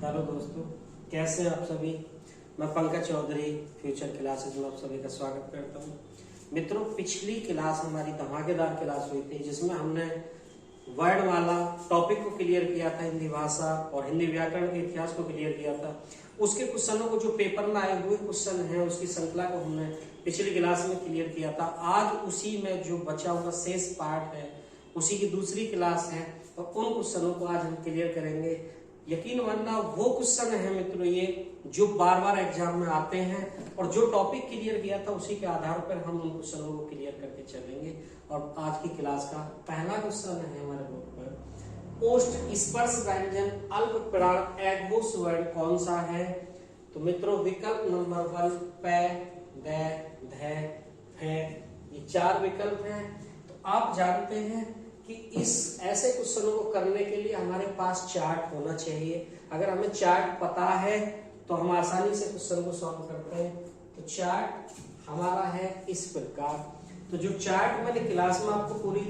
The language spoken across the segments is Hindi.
हेलो दोस्तों, कैसे हैं आप सभी। मैं पंकज चौधरी फ्यूचर क्लासेस में आप सभी का स्वागत करता हूं। मित्रों, पिछली क्लास हमारी धमाकेदार क्लास हुई थी जिसमें हमने वर्ड वाला टॉपिक को क्लियर किया था, हिंदी भाषा और हिंदी व्याकरण के इतिहास को क्लियर किया था। उसके क्वेश्चनों को, जो पेपर में आए हुए क्वेश्चन हैं, उसकी श्रृंखला को हमने पिछली क्लास में क्लियर किया था। आज उसी में जो बचा हुआ शेष पार्ट है, उसी की दूसरी क्लास है और उन क्वेश्चनों को आज हम क्लियर करेंगे। यकीन मानना, वो क्वेश्चन है मित्रों ये जो बार बार एग्जाम में आते हैं और जो टॉपिक क्लियर किया था उसी के आधार पर हम उन क्वेश्चनों को क्लियर करके चलेंगे। और आज की क्लास का पहला क्वेश्चन है हमारे बोर्ड पर, ओष्ठ स्पर्श व्यंजन अल्प प्राण एगोस वर्ण कौन सा है। तो मित्रों, विकल्प नंबर 1 पै, दै, धै, है, ये 4 विकल्प हैं। तो आप जानते हैं कि इस ऐसे क्वेश्चनों को करने के लिए हमारे पास चार्ट होना चाहिए। अगर हमें चार्ट पता है तो हम आसानी से क्वेश्चन को सॉल्व करते हैं। तो चार्ट हमारा है इस प्रकार। तो जो चार्ट मैंने क्लास में आपको पूरी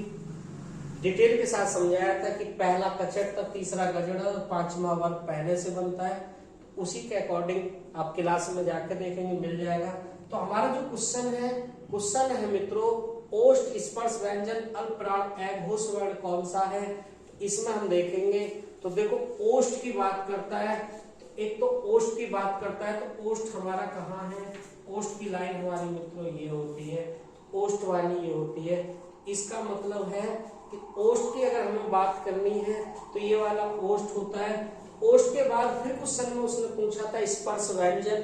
डिटेल के साथ समझाया था कि पहला कचट, तीसरा गजड़, पांचवा वर्ग पहले से बनता है, तो उसी के अकॉर्डिंग आप क्लास में जाकर देखेंगे, मिल जाएगा। तो हमारा जो क्वेश्चन है मित्रों, ओष्ठ स्पर्श व्यंजन अल्प प्राण एगोस वर्ण कौन सा है। इसमें हम देखेंगे तो देखो, ओष्ठ की बात करता है, तो एक तो ओष्ठ की बात करता है, तो ओष्ठ हमारा कहाँ है। ओष्ठ की लाइन हमारी मित्रों ये होती है, ओष्ठ वाली ये होती है। इसका मतलब है कि ओष्ठ की अगर हमें बात करनी है तो ये वाला ओष्ठ होता है। ओष्ठ के बाद फिर क्वेश्चन में उसने पूछा था स्पर्श व्यंजन,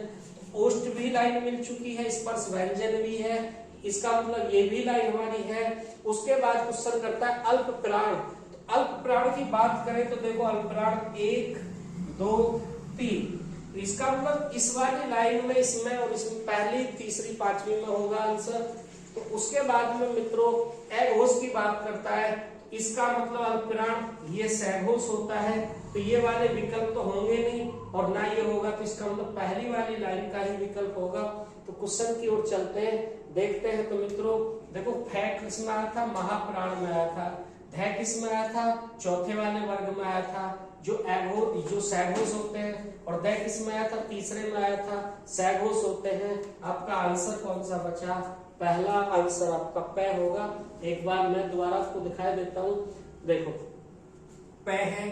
ओष्ठ भी लाइन मिल चुकी है, स्पर्श व्यंजन भी है, इसका मतलब ये भी लाइन हमारी है। उसके बाद क्वेश्चन करता है अल्प प्राण। तो अल्प प्राण की बात करें तो देखो, अल्प प्राण 1 2 3, इसका मतलब इस वाली लाइन में, इसमें और इसमें पहली, तीसरी, पांचवी में होगा आंसर। तो उसके बाद में मित्रों एगोस की बात करता है, तो इसका मतलब अल्प प्राण ये सैगोस होता है। तो ये वाले विकल्प तो होंगे नहीं और ना ये होगा, तो इसका मतलब पहली वाली लाइन का ही विकल्प होगा। तो क्वेश्चन की ओर चलते हैं, देखते हैं। तो मित्रों देखो, फै किस में आया था, महाप्राण में आया था। धै किस में आया था, चौथे वाले वर्ग में आया था, जो सैगोस होते हैं। और दै किस में आया था, तीसरे में आया था, सैगोस होते हैं। आपका आंसर कौन सा बचा, पहला आंसर आपका पै होगा। एक बार मैं दोबारा आपको दिखाई देता हूं, देखो पै है,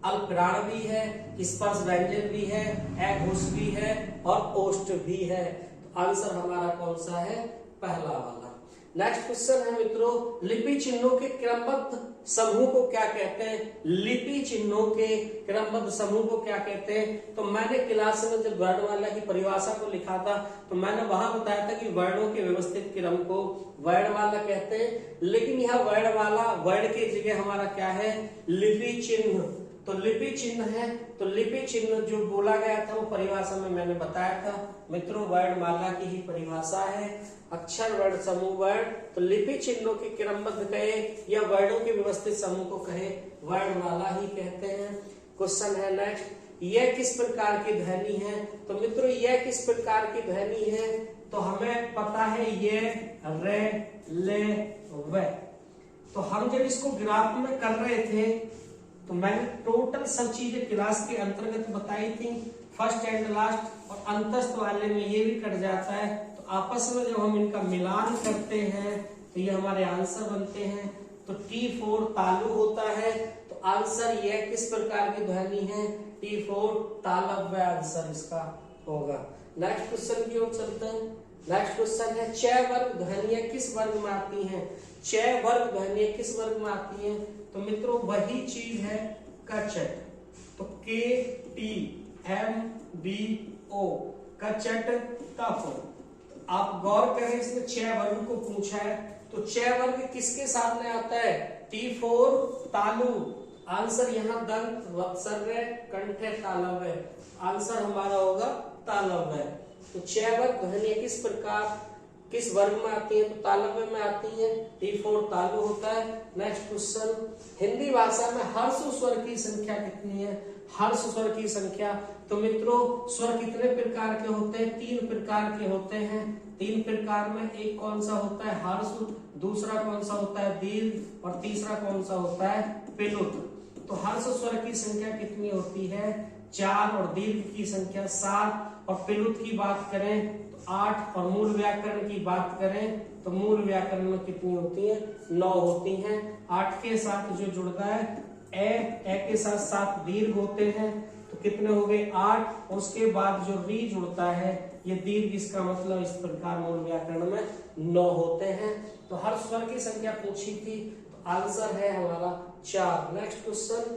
अल्पप्राण भी है, स्पर्श व्यंजन भी है, एगोस भी है और ओष्ठ भी है। तो आंसर हमारा कौन सा है, पहला वाला। नेक्स्ट क्वेश्चन है मित्रों, लिपि चिन्हों के क्रमबद्ध समूह को क्या कहते हैं। लिपि चिन्हों के क्रमबद्ध समूह को क्या कहते हैं। तो मैंने क्लास में जब वर्णमाला की परिभाषा को लिखा था तो मैंने वहां बताया था कि वर्णों के व्यवस्थित क्रम को वर्णमाला कहते हैं, लेकिन यहाँ वर्णमाला वर्ण की जगह हमारा क्या है, लिपि चिन्ह। तो लिपि चिन्ह है, तो लिपि चिन्ह जो बोला गया था वो परिभाषा में मैंने बताया था मित्रों, वर्णमाला की ही परिभाषा है, अक्षर वर्ण समूह वर्ण। तो लिपि चिन्हों के क्रमबद्ध कहे या वर्णों के व्यवस्थित समूह को कहे, वर्णमाला ही कहते हैं। क्वेश्चन है नेक्स्ट, यह किस प्रकार की ध्वनि है। तो मित्रों यह किस प्रकार की ध्वनि है, तो हमें पता है ये रे, ले, वे। तो हम जब इसको ग्राफ में कर रहे थे तो मैंने टोटल सब चीजें क्लास के अंतर्गत बताई थी, फर्स्ट एंड लास्ट, और अंतस्थ वाले में ये भी कट जाता है। तो आपस में जब हम इनका मिलान करते हैं तो ये हमारे आंसर बनते हैं। तो T4 तालु होता है। तो आंसर ये किस प्रकार की ध्वनि है, T4 तालव्य आंसर इसका होगा। नेक्स्ट क्वेश्चन की ओर चलते हैं। नेक्स्ट क्वेश्चन है, च वर्ग ध्वनियां किस वर्ग में आती हैं। च वर्ग ध्वनियां किस वर्ग में आती हैं। तो मित्रों वही चीज है कचट। तो KTMBO कचट कफ। आप गौर करें, इसमें 6 वर्ग को पूछा है, तो 6 वर्ग किसके सामने आता है, T4 तालु। आंसर यहाँ दंत, वत्सर्य, कंठे, तालव्य। आंसर हमारा होगा तालव्य। तो 6 वर्ग ध्वनियां किस प्रकार, किस वर्ग में आती है, तो तालव्य में आती है, T4 तालु होता है। नेक्स्ट क्वेश्चन, हिंदी भाषा में हर्ष स्वर की संख्या कितनी है। हर्ष स्वर की संख्या, तो मित्रों स्वर कितने प्रकार के होते हैं, 3 प्रकार के होते हैं। 3 प्रकार में एक कौन सा होता है, हर्ष, दूसरा कौन सा होता है, दीर्घ, और तीसरा कौन सा होता है, पिलुत। तो हर्ष स्वर की संख्या कितनी होती है 4 और दीर्घ की संख्या 7 और प्लुत की बात करें तो 8 और मूल व्याकरण की बात करें तो मूल व्याकरण में कितनी होती है 9 होती हैं। 8 के साथ जो जुड़ता है ए के साथ 7 दीर्घ होते हैं तो कितने हो गए 8 और उसके बाद जो री जुड़ता है ये दीर्घ, इसका मतलब इस प्रकार मूल व्याकरण में 9 होते हैं। तो हर स्वर की संख्या पूछी थी तो आंसर है हमारा 4। नेक्स्ट क्वेश्चन,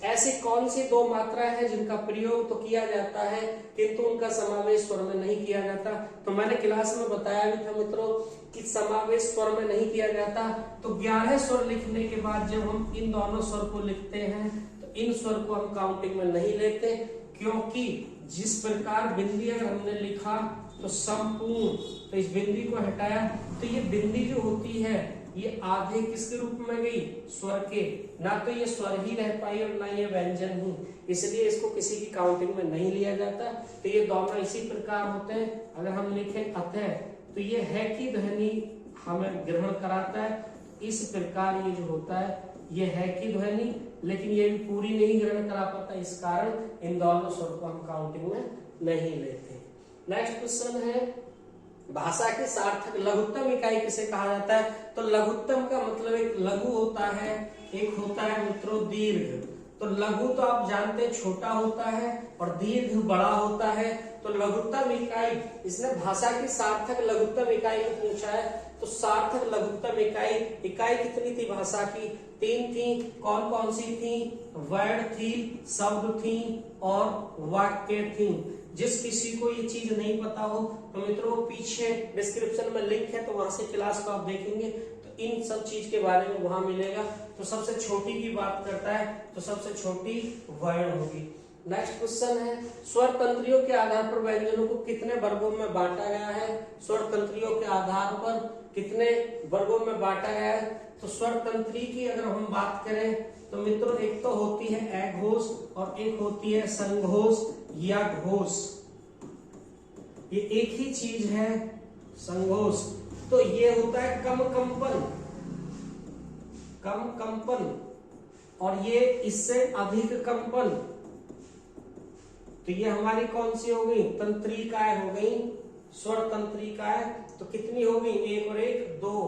ऐसी कौन सी 2 मात्राएं हैं जिनका प्रयोग तो किया जाता है किंतु उनका समावेश स्वर में नहीं किया जाता। तो मैंने क्लास में बताया भी था मित्रों कि समावेश स्वर में नहीं किया जाता। तो 11 स्वर लिखने के बाद जब हम इन दोनों स्वर को लिखते हैं तो इन स्वर को हम काउंटिंग में नहीं लेते, क्योंकि जिस प्रकार बिंदी अगर हमने लिखा तो संपूर्ण, तो इस बिंदी को हटाया तो ये बिंदी जो होती है ये आधे किसके रूप में गई स्वर के, ना तो ये स्वर ही रह पाई और ना ये व्यंजन ही, इसलिए इसको किसी की काउंटिंग में नहीं लिया जाता। तो ये दोनों इसी प्रकार होते हैं। अगर हम लिखें अतः तो ये है की ध्वनि हमें ग्रहण कराता है, इस प्रकार ये जो होता है ये है की ध्वनि, लेकिन ये भी पूरी नहीं ग्रहण करा पाता, इस कारण इन दोनों स्वर को हम काउंटिंग में नहीं लेते। नेक्स्ट क्वेश्चन है, भाषा की सार्थक लघुत्तम इकाई किसे कहा जाता है। तो लघुत्तम का मतलब एक लघु होता है, एक होता है मित्रों दीर्घ। तो लघु तो आप जानते हैं छोटा होता है और दीर्घ बड़ा होता है। तो लघुत्तम इकाई, इसने भाषा की सार्थक लघुत्तम इकाई को पूछा है। तो सार्थक लघुत्तम इकाई कितनी थी भाषा की 3 थी। कौन कौन सी थी, वर्ड थी, शब्द थी और वाक्य थी। जिस किसी को ये चीज नहीं पता हो तो मित्रों पीछे डिस्क्रिप्शन में लिंक है, तो वहां से क्लास को आप देखेंगे तो इन सब चीज के बारे में वहां मिलेगा। तो सबसे छोटी की बात करता है तो सबसे छोटी वर्ण होगी। नेक्स्ट क्वेश्चन है, स्वर तंत्रियों के आधार पर व्यंजनों को कितने वर्गों में बांटा गया है। स्वर तंत्रियों के आधार पर कितने वर्गों में बांटा गया है। तो स्वर तंत्री की अगर हम बात करें तो मित्रों एक तो होती है अघोष और एक होती है संघोष या घोष, ये एक ही चीज है संघोष। तो ये होता है कम कंपन और ये इससे अधिक कंपन। तो ये हमारी कौन सी हो गई तंत्रिकाएं हो गई, स्वर तंत्रिकाएं। तो कितनी हो गई 1 और 1 2।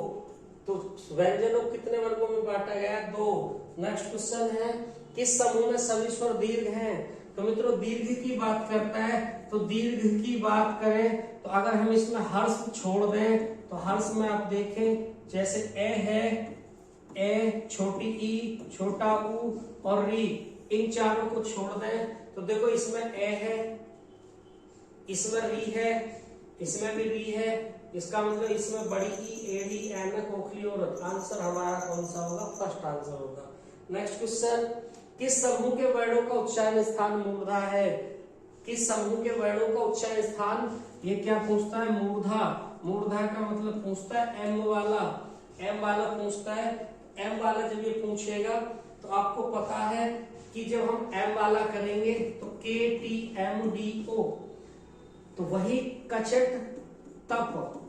तो व्यंजनों कितने वर्गों में बांटा गया 2। नेक्स्ट क्वेश्चन है, किस समूह में सभी स्वर दीर्घ हैं। तो मित्रों दीर्घ की बात करता है तो दीर्घ की बात करें तो अगर हम इसमें हर्ष छोड़ दें तो हर्ष में आप देखें जैसे ए है, ए छोटी ई छोटा ऊ और री, इन चारों को छोड़ दें तो देखो इसमें ए है, इसमें री है, इसमें भी री है, इसका मतलब इसमें बड़ी ई एडी एन खोखली और आंसर हमारा कौन सा होगा फर्स्ट आंसर होगा। नेक्स्ट क्वेश्चन, किस समूह के वर्णों का उच्चारण स्थान मूर्धा है। किस समूह के वर्णों का उच्चारण स्थान, ये क्या पूछता है मूर्धा। मूर्धा का मतलब पूछता है एम वाला पूछता है। एम वाला जब ये पूछेगा तो आपको पता है कि जब हम एम वाला करेंगे तो KTMDO, तो वही कचट तप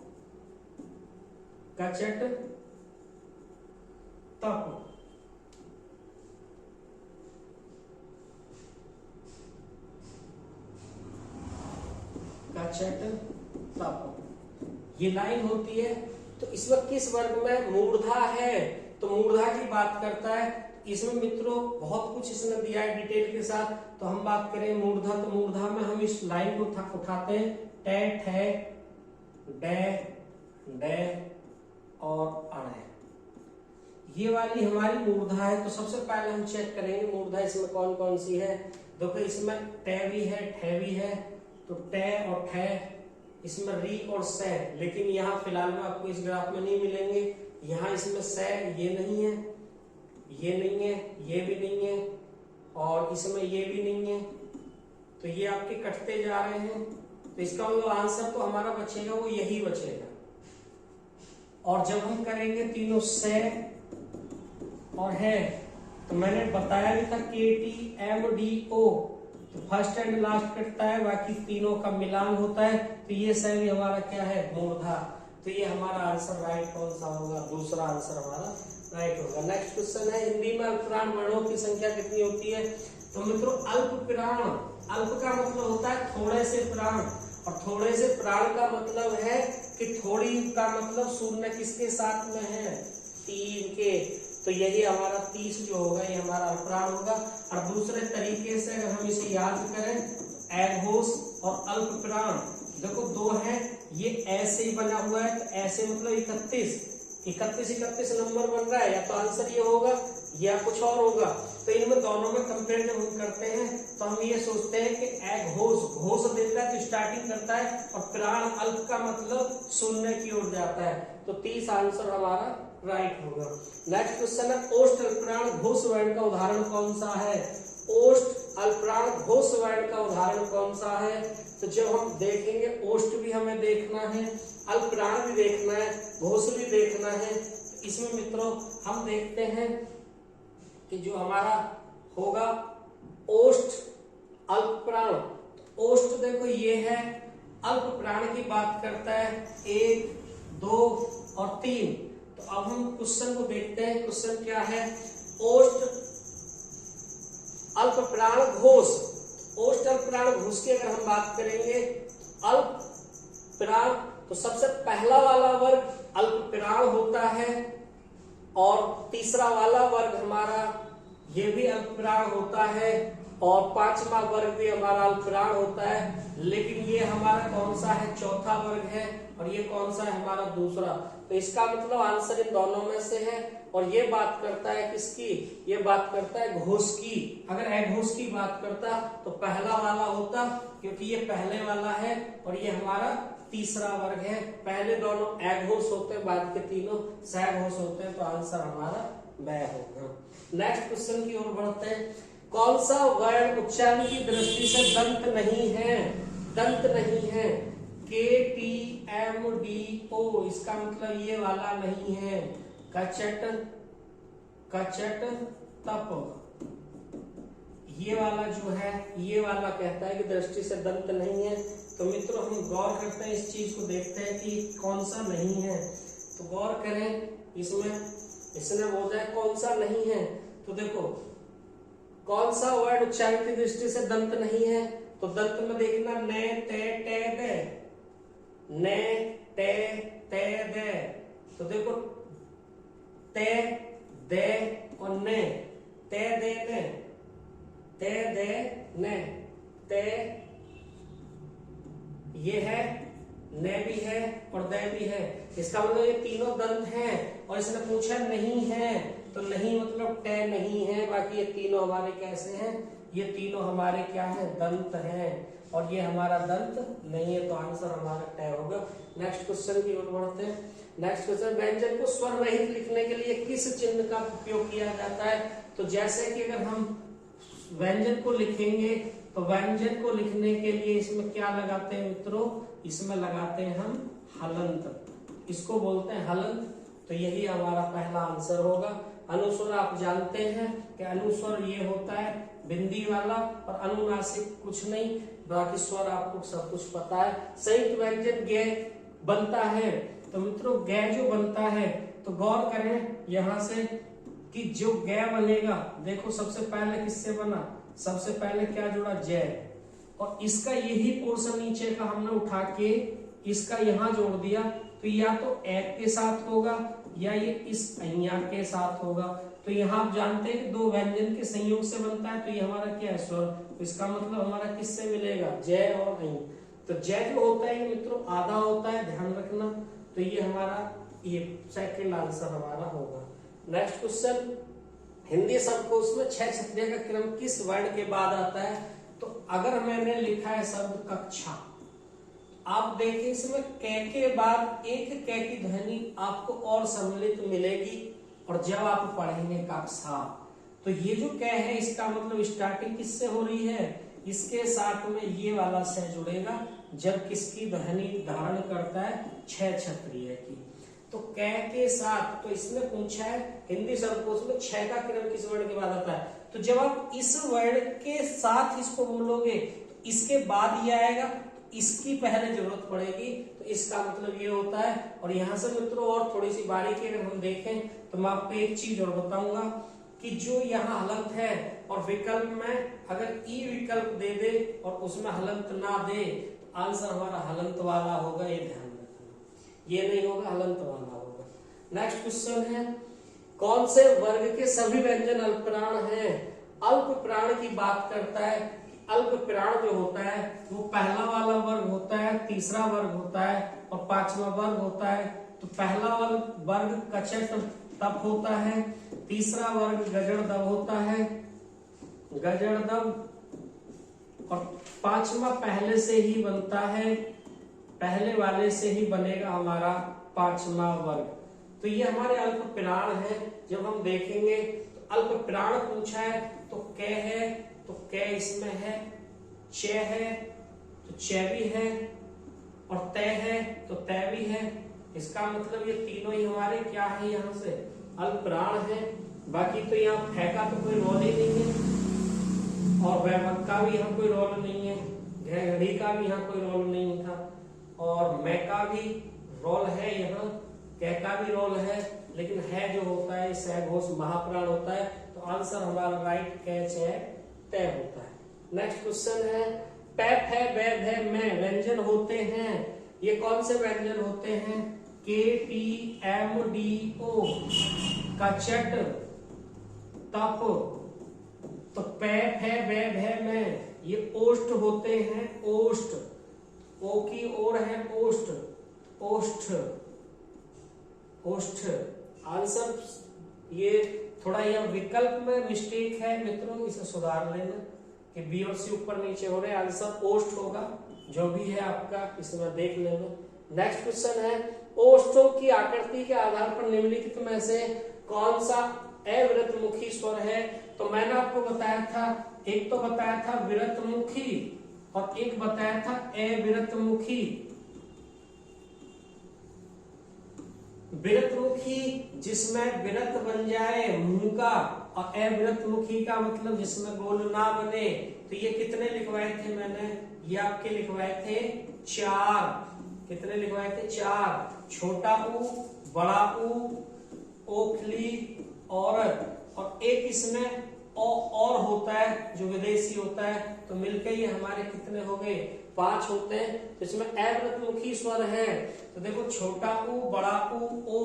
ये लाइन होती है। तो इसमें किस वर्ग में मूर्धा है, तो मूर्धा की बात करता है। इसमें मित्रों बहुत कुछ इसने दिया है डिटेल के साथ। तो हम बात करें मूर्धा, तो मूर्धा में हम इस लाइन को उठाते हैं टे ठे डे और अड़े, ये वाली हमारी मूर्धा है। तो सबसे पहले हम चेक करेंगे मूर्धा इसमें कौन कौन सी है। देखो इसमें टे भी है ठे भी है, तो टे और ठे, इसमें री और से, लेकिन यहाँ फिलहाल में आपको इस ग्राफ में नहीं मिलेंगे। यहाँ इसमें से ये नहीं है, ये नहीं है, ये भी नहीं है और इसमें ये भी नहीं है। तो ये आपके कटते जा रहे हैं। तो इसका मतलब आंसर तो हमारा बचेगा वो यही बचेगा। और जब हम करेंगे तीनों से और है, तो मैंने बताया भी था KTMDO, तो फर्स्ट एंड लास्ट कटता है, बाकी तीनों का मिलान होता है। तो ये से भी हमारा क्या है मूर्धा। तो ये हमारा आंसर राइट कौन सा होगा, दूसरा आंसर हमारा राइट होगा। नेक्स्ट क्वेश्चन है हिंदी में अल्पप्राण वर्णों की संख्या कितनी होती है? तो मित्रों अल्पप्राण, अल्प का मतलब होता है थोड़े से प्राण, और थोड़े से प्राण का मतलब है कि थोड़ी का मतलब शून्य किसके साथ में है? 3 के। तो यही हमारा 30 जो होगा ये हमारा अल्पप्राण होगा। और दूसरे तरीके से अगर हम इसे याद करें एघोष और अल्पप्राण, देखो 2 है, ये ऐसे ही बना हुआ है, तो ऐसे मतलब 31 नंबर बन रहा है, या तो आंसर ये होगा या कुछ और होगा। तो इनमें दोनों में कंपेयर जब हम करते हैं तो हम ये सोचते हैं कि एघोष, घोष देता है तो स्टार्टिंग करता है, और प्राण अल्प का मतलब शून्य की ओर जाता है। तो 30 आंसर हमारा राइट होगा। नेक्स्ट क्वेश्चन है ओष्ठ अल्पप्राण घोष वर्ण का उदाहरण कौन सा है? ओष्ठ अल्पप्राण घोष वर्ण का उदाहरण कौन सा है? तो जब हम देखेंगे ओष्ठ भी हमें देखना है, अल्पप्राण भी देखना है, घोष भी देखना है। इसमें मित्रों हम देखते हैं कि जो हमारा होगा ओष्ठ अल्पप्राण, ओष्ठ देखो ये है, अल्पप्राण की बात करता है 1, 2 और 3। तो अब हम क्वेश्चन को देखते हैं, क्वेश्चन क्या है? ओष्ठ अल्पप्राण घोष, ओष्ठ अल्पप्राण घोष की अगर हम बात करेंगे अल्पप्राण, तो सबसे पहला वाला वर्ग अल्पप्राण होता है, और तीसरा वाला वर्ग हमारा ये भी अल्पप्राण होता है, और 5वां वर्ग भी हमारा अल्पप्राण होता है। लेकिन ये हमारा कौन सा है? चौथा वर्ग है, और ये कौन सा है? हमारा दूसरा। तो इसका मतलब आंसर इन दोनों में से है, और ये बात करता है किसकी? ये बात करता है घोष की। अगर एघोष की बात करता तो पहला वाला होता, क्योंकि ये पहले वाला है, और ये हमारा तीसरा वर्ग है। पहले दोनों एघोष होते हैं, बाद के तीनों सघोष होते हैं, तो आंसर हमारा वह होगा। नेक्स्ट क्वेश्चन की ओर बढ़ते हैं। कौन सा वर्ण उच्चारण की दृष्टि से दंत नहीं है? दंत नहीं है। KTMDO, इसका मतलब ये वाला नहीं है। कचट, कचट तप, ये वाला जो है ये वाला कहता है कि दृष्टि से दंत नहीं है। तो मित्रों हम गौर करते हैं, इस चीज को देखते हैं कि कौन सा नहीं है। तो गौर करें इसमें, इसने बोला है कौन सा नहीं है। तो देखो कौन सा वर्ड उच्चारण की दृष्टि से दंत नहीं है? तो दंत में देखना ने, ते, टे, दे, ने, ते, ते, दे। तो देखो ते, दे और ने, ते, दे, ने, ते, दे, ने, ते, ये है, ने भी है और दे भी है। इसका मतलब ये तीनों दंत हैं, और इसने पूछा नहीं है, तो नहीं मतलब टे नहीं है। बाकी ये तीनों हमारे कैसे हैं? ये तीनों हमारे क्या है? दंत हैं, और ये हमारा दंत नहीं है, तो आंसर हमारा टे होगा। नेक्स्ट क्वेश्चन की ओर बढ़ते हैं। नेक्स्ट क्वेश्चन, व्यंजन को स्वर रहित लिखने के लिए किस चिन्ह का उपयोग किया जाता है? तो जैसे कि अगर हम व्यंजन को लिखेंगे, तो व्यंजन को लिखने के लिए इसमें क्या लगाते हैं मित्रों? इसमें लगाते हैं हम हलंत, इसको बोलते हैं हलंत। तो यही हमारा पहला आंसर होगा। अनुस्वर आप जानते हैं कि अनुस्वर ये होता है बिंदी वाला, और अनुनासिक कुछ नहीं, बाकी स्वर आपको सब कुछ पता है। संयुक्त व्यंजन गे बनता है, तो मित्रों गे जो बनता है, तो गौर करें यहां से कि जो गे बनेगा, देखो सबसे पहले किससे बना? सबसे पहले क्या जुड़ा? जय, और इसका यही पोर्शन नीचे का हमने उठा के इसका यहां जोड़ दिया, तो या तो एक के साथ होगा या ये इस अय्या के साथ होगा। तो यहाँ आप जानते हैं कि दो व्यंजन के संयोग से बनता है, तो ये हमारा क्या है? स्वर। तो इसका मतलब हमारा किससे मिलेगा? जय और अय्या। तो जय जो होता है मित्रों आधा होता है, ध्यान रखना। तो ये हमारा ये सेकंड आंसर हमारा होगा। नेक्स्ट क्वेश्चन, हिंदी शब्दकोश में 6 छत्रिया का क्रम किस वर्ण के बाद आता है? तो अगर मैंने लिखा है शब्द कक्षा, आप देखिए इसमें कै के बाद एक कै की ध्वनि आपको और सम्मिलित मिलेगी, और जब आप पढ़ेंगे कक्षा, तो ये जो कै है इसका मतलब स्टार्टिंग किससे हो रही है? इसके साथ में ये वाला से जुड़ेगा, जब किसकी ध्वनि धारण करता है? 6 छत्रिय की। तो कै के साथ, तो इसने पूछा है हिंदी शब्दकोश में 6 का क्रम किस वर्ण के बाद आता है? तो जब आप इस वर्ण के साथ इसको बोलोगे तो इसके बाद ये आएगा, इसकी पहले जरूरत पड़ेगी, तो इसका मतलब ये होता है। और यहाँ से मित्रों और थोड़ी सी बारीकी अगर हम देखें तो मैं आपको एक चीज और बताऊंगा कि जो यहाँ हलंत है और विकल्प में अगर ई विकल्प दे दे और उसमें हलंत ना दे तो आंसर हमारा हलंत वाला होगा, ये ध्यान रखना, ये नहीं होगा, हलंत वाला होगा। नेक्स्ट क्वेश्चन है, कौन से वर्ग के सभी व्यंजन अल्पप्राण हैं? अल्पप्राण की बात करता है कि अल्पप्राण जो होता है वो पहला वाला वर्ग होता है, तीसरा वर्ग होता है और पांचवा वर्ग होता है। तो पहला वर्ग कचट तप होता है, तीसरा वर्ग गजड़दब होता है, गजड़दब, और पांचवा पहले से ही बनता है, पहले वाले से ही बनेगा हमारा पांचवा वर्ग। तो ये हमारे अल्पप्राण है। जब हम देखेंगे तो अल्पप्राण पूछा है तो कै है, तो कै इसमें है, च है तो च भी है, और तय है तो तय भी है। इसका मतलब ये तीनों ही हमारे क्या है, यहाँ से अल्पप्राण है। बाकी तो यहाँ फै का तो कोई रोल ही नहीं है, और वैभव का भी यहाँ कोई रोल नहीं है, घड़ी का भी यहाँ कोई रोल नहीं था, और मैं का भी रोल है, यहाँ कै का भी रोल है, लेकिन है जो होता है सहघोष महाप्राण होता है। तो आंसर हमारा राइट कैच है, तय होता है। नेक्स्ट क्वेश्चन है, पै फै बै भै मैं व्यंजन होते हैं, ये कौन से व्यंजन होते हैं? के टी एम डी ओ, कचट तप। तो पै फै बै भै मैं ये ओष्ठ होते हैं, ओष्ठ, ओ की ओर है ओष्ठ, ओष्ठ, ओष्ठ। आंसर ये थोड़ा यह विकल्प में मिस्टेक है मित्रों, इसे सुधार लेना कि बी और सी ऊपर नीचे हो रहे, आंसर ओष्ठ होगा, जो भी है आपका इसमें देख लेना। नेक्स्ट क्वेश्चन है, ओष्ठों की आकृति के आधार पर निम्नलिखित में से कौन सा अविरतमुखी स्वर है? तो मैंने आपको बताया था, एक तो बताया था विरतमुखी और एक बताया था अविरतमुखी। विरतमुखी जिसमें विरत बन जाए मुंह का, और अविरतमुखी का मतलब जिसमें गोल ना बने। तो ये कितने लिखवाए थे मैंने? ये आपके लिखवाए थे 4। कितने लिखवाए थे? 4। छोटा ऊ, बड़ा ऊ, ओखली, औरत, और एक इसमें और होता है जो विदेशी होता है। तो मिलकर ये हमारे कितने हो गए? 5 होते हैं। तो इसमें अविरतमुखी स्वर है, तो देखो छोटा ऊ, बड़ा ऊ, ओ,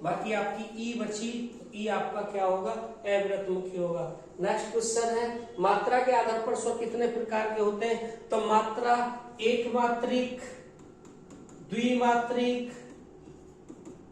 बाकी आपकी ई बची, ई आपका क्या होगा? अविरतमुखी होगा। नेक्स्ट क्वेश्चन है, मात्रा के आधार पर स्वर कितने प्रकार के होते हैं? तो मात्रा एक मात्रिक, द्विमात्रिक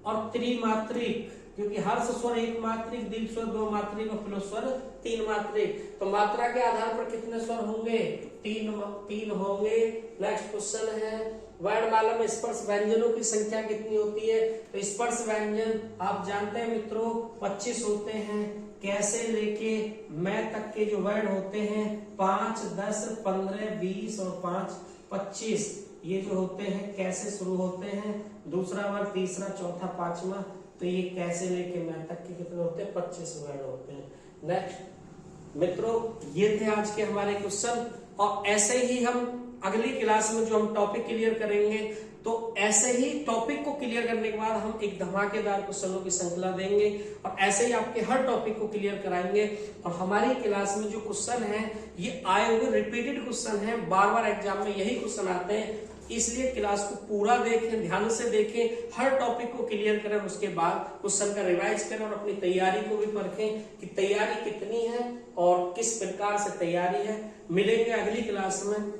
और त्रिमात्रिक, क्योंकि हर्ष स्वर एक मात्रिक, दीर्घ स्वर 2 मात्रिक और प्लस स्वर 3 मात्रिक। तो मात्रा के आधार पर कितने स्वर होंगे? 3 होंगे। नेक्स्ट क्वेश्चन है, वर्णमाला में स्पर्श व्यंजनों की संख्या कितनी होती है? तो स्पर्श व्यंजन आप जानते हैं मित्रों 25 होते हैं। कैसे लेके मैं तक के जो वर्ण होते हैं 5, 10, 15, 20 और 5, 25, ये जो होते हैं कैसे शुरू होते हैं? दूसरा वर्ग, तीसरा, चौथा, पांचवा। तो ये कैसे लेके मैं तक के कितने होते हैं? 25 वर्ण होते हैं। नेक्स्ट मित्रों, ये थे आज के हमारे क्वेश्चन, और ऐसे ही हम अगली क्लास में जो हम टॉपिक क्लियर करेंगे, तो ऐसे ही टॉपिक को क्लियर करने के बाद हम एक धमाकेदार क्वेश्चनों की श्रृंखला देंगे, और ऐसे ही आपके हर टॉपिक को क्लियर कराएंगे। और हमारी क्लास में जो क्वेश्चन है ये आए हुए रिपीटेड क्वेश्चन है, बार बार एग्जाम में यही क्वेश्चन आते हैं, इसलिए क्लास को पूरा देखें, ध्यान से देखें, हर टॉपिक को क्लियर करें, उसके बाद क्वेश्चन का रिवाइज करें और अपनी तैयारी को भी परखें कि तैयारी कितनी है और किस प्रकार से तैयारी है। मिलेंगे अगली क्लास में।